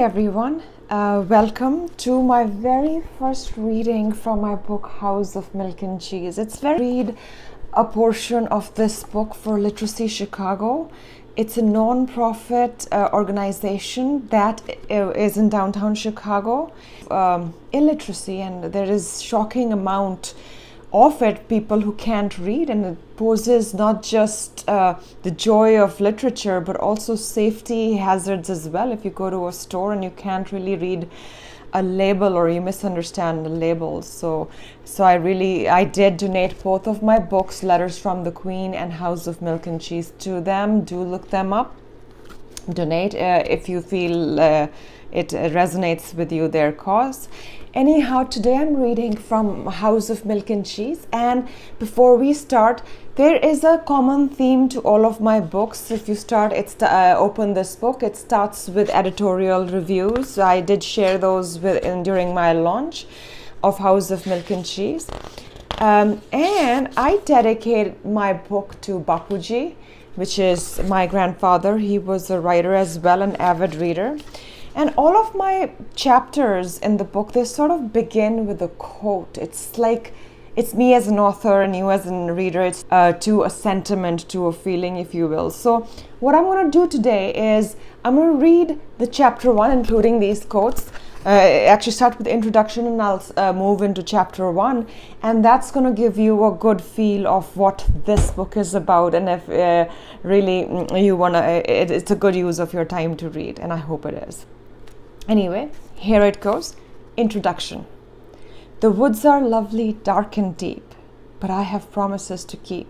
everyone. Welcome to my very first reading from my book House of Milk and Cheese. It's read a portion of this book for Literacy Chicago. It's a non-profit organization that is in downtown Chicago. Illiteracy, and there is shocking amount of it, people who can't read, and it poses not just the joy of literature but also safety hazards as well. If you go to a store and you can't really read a label or you misunderstand the labels, so I did donate both of my books, Letters from the Queen and House of Milk and Cheese, to them. Do look them up, donate if you feel it resonates with you, their cause. Anyhow, today I'm reading from House of Milk and Cheese, and before we start, there is a common theme to all of my books. If you open this book, it starts with editorial reviews. I did share those during my launch of House of Milk and Cheese, and I dedicate my book to Bapuji, which is my grandfather. He was a writer as well, an avid reader. And all of my chapters in the book, they sort of begin with a quote. It's like it's me as an author and you as a reader. It's to a sentiment, to a feeling, if you will. So what I'm going to do today is I'm going to read the chapter 1, including these quotes. Actually start with the introduction, and I'll move into chapter 1, and that's going to give you a good feel of what this book is about, and if really you want to, it's a good use of your time to read, and I hope it is. Anyway, here it goes. Introduction. The woods are lovely, dark and deep, but I have promises to keep,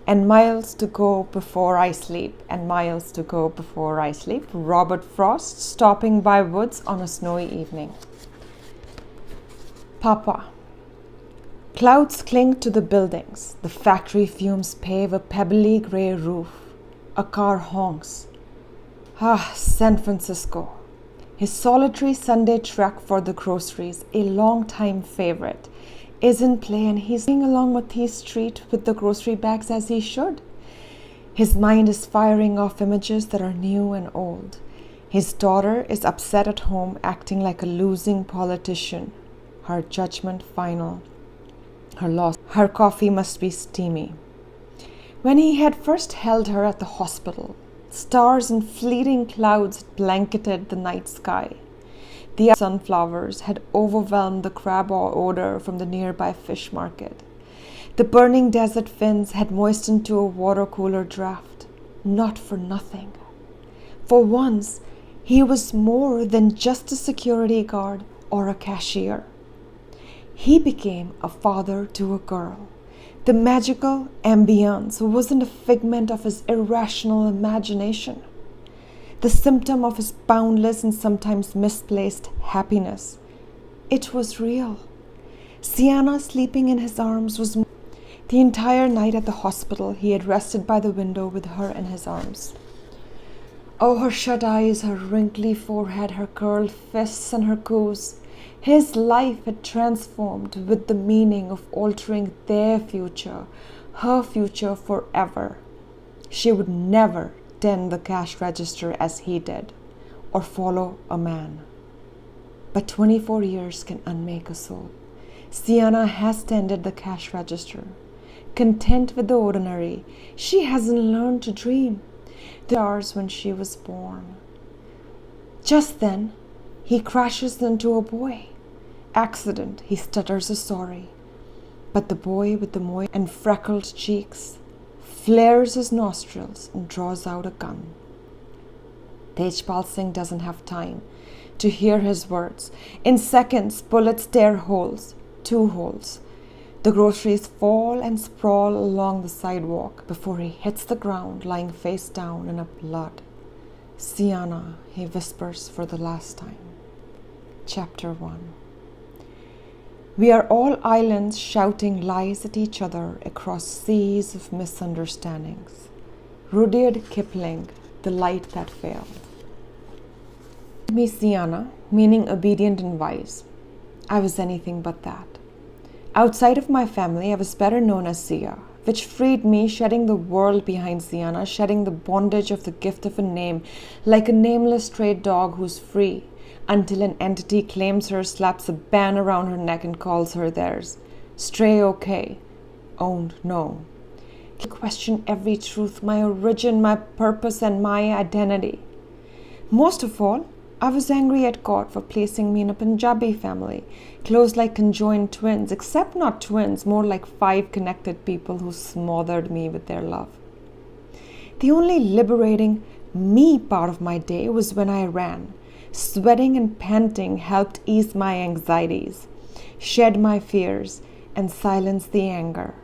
and miles to go before I sleep, and miles to go before I sleep. Robert Frost, stopping by woods on a snowy evening. Papa. Clouds cling to the buildings. The factory fumes pave a pebbly grey roof. A car honks. San Francisco. His solitary Sunday trek for the groceries, a long-time favorite, is in play, and he's going along Matisse Street with the grocery bags as he should. His mind is firing off images that are new and old. His daughter is upset at home, acting like a losing politician. Her judgment final. Her loss. Her coffee must be steamy. When he had first held her at the hospital, stars and fleeting clouds blanketed the night sky. The sunflowers had overwhelmed the crab odor from the nearby fish market. The burning desert fins had moistened to a water cooler draft. Not for nothing. For once, he was more than just a security guard or a cashier. He became a father to a girl. The magical ambience wasn't a figment of his irrational imagination, the symptom of his boundless and sometimes misplaced happiness. It was real. Sienna sleeping in his arms was the entire night at the hospital. He had rested by the window with her in his arms. Oh, her shut eyes, her wrinkly forehead, her curled fists and her coos. His life had transformed with the meaning of altering their future, her future forever. She would never tend the cash register as he did, or follow a man. But 24 years can unmake a soul. Sienna has tended the cash register. Content with the ordinary, she hasn't learned to dream. The stars when she was born. Just then, he crashes into a boy. Accident, he stutters a sorry. But the boy with the moist and freckled cheeks flares his nostrils and draws out a gun. Tejpal Singh doesn't have time to hear his words. In seconds, bullets tear holes, 2 holes. The groceries fall and sprawl along the sidewalk before he hits the ground, lying face down in a blood. Sienna, he whispers for the last time. Chapter 1. We are all islands shouting lies at each other across seas of misunderstandings. Rudyard Kipling, The Light That Failed. Me Sienna, meaning obedient and wise. I was anything but that. Outside of my family, I was better known as Sia, which freed me, shedding the world behind Sienna, shedding the bondage of the gift of a name, like a nameless stray dog who's free, until an entity claims her, slaps a band around her neck and calls her theirs. Stray okay, owned no. Question every truth, my origin, my purpose, and my identity. Most of all, I was angry at God for placing me in a Punjabi family, close like conjoined twins, except not twins, more like 5 connected people who smothered me with their love. The only liberating me part of my day was when I ran. Sweating and panting helped ease my anxieties, shed my fears, and silence the anger.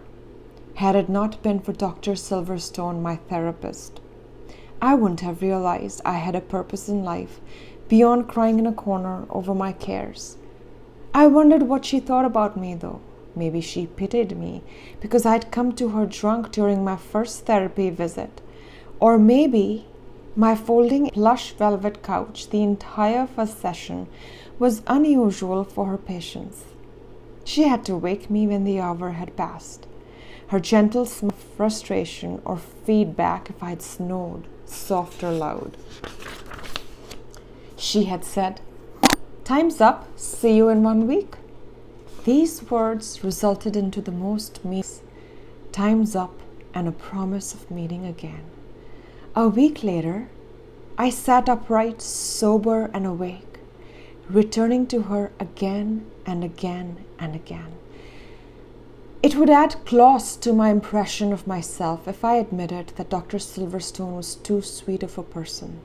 Had it not been for Dr. Silverstone, my therapist, I wouldn't have realized I had a purpose in life beyond crying in a corner over my cares. I wondered what she thought about me, though. Maybe she pitied me because I'd come to her drunk during my first therapy visit. Or maybe my folding plush velvet couch the entire first session was unusual for her patience. She had to wake me when the hour had passed. Her gentle smile of frustration or feedback if I'd snored, soft or loud. She had said, "Time's up, see you in 1 week." These words resulted into the most time's up and a promise of meeting again. A week later, I sat upright, sober and awake, returning to her again and again and again. It would add gloss to my impression of myself if I admitted that Dr. Silverstone was too sweet of a person.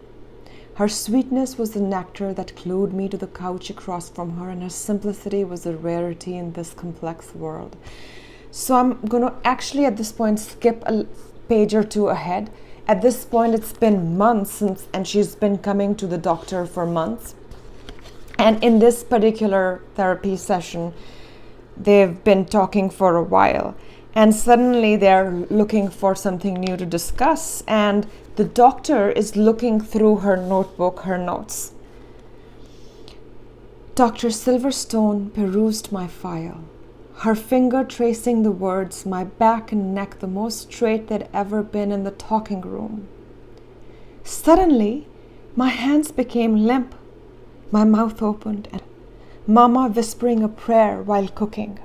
Her sweetness was the nectar that glued me to the couch across from her, and her simplicity was a rarity in this complex world. So I'm going to actually at this point skip a page or two ahead. At this point, it's been months and she's been coming to the doctor for months. And in this particular therapy session, they've been talking for a while, and suddenly they're looking for something new to discuss, and the doctor is looking through her notebook, her notes. Dr. Silverstone perused my file, her finger tracing the words, my back and neck the most straight they'd ever been in the talking room. Suddenly, my hands became limp, my mouth opened, and Mama whispering a prayer while cooking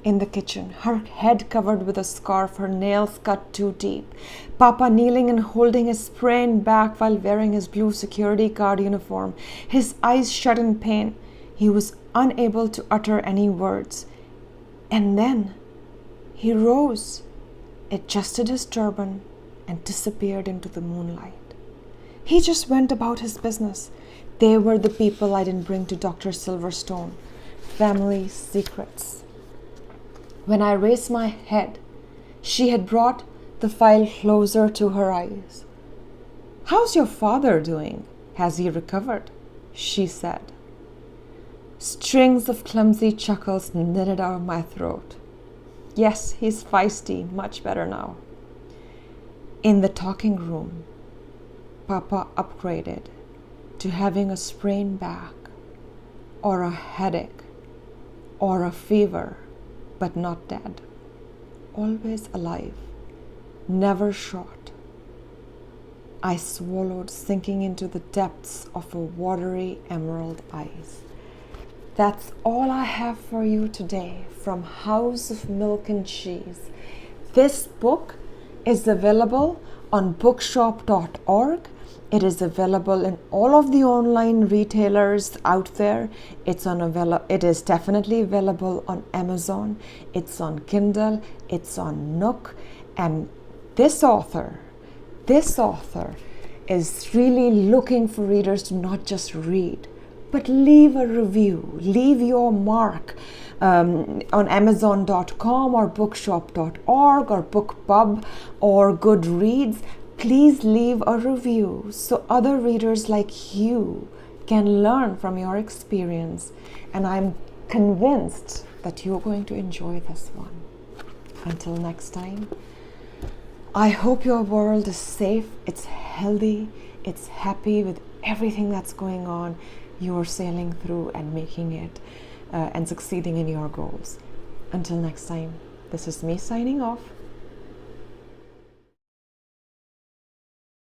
in the kitchen, her head covered with a scarf, her nails cut too deep. Papa kneeling and holding his sprained back while wearing his blue security guard uniform, his eyes shut in pain. He was unable to utter any words. And then he rose, adjusted his turban, and disappeared into the moonlight. He just went about his business. They were the people I didn't bring to Dr. Silverstone. Family secrets. When I raised my head, she had brought the file closer to her eyes. "How's your father doing? Has he recovered?" she said. Strings of clumsy chuckles knitted out of my throat. "Yes, he's feisty, much better now." In the talking room, Papa upgraded to having a sprained back, or a headache, or a fever, but not dead. Always alive, never short. I swallowed, sinking into the depths of her watery emerald eyes. That's all I have for you today from House of Milk and Cheese. This book is available on bookshop.org. It is available in all of the online retailers out there. It is definitely available on Amazon. It's on Kindle. It's on Nook. And this author is really looking for readers to not just read, but leave a review. Leave your mark on Amazon.com or bookshop.org or BookBub or Goodreads. Please leave a review so other readers like you can learn from your experience. And I'm convinced that you're going to enjoy this one. Until next time, I hope your world is safe, it's healthy, it's happy with everything that's going on. You're sailing through and making it and succeeding in your goals. Until next time, this is me signing off.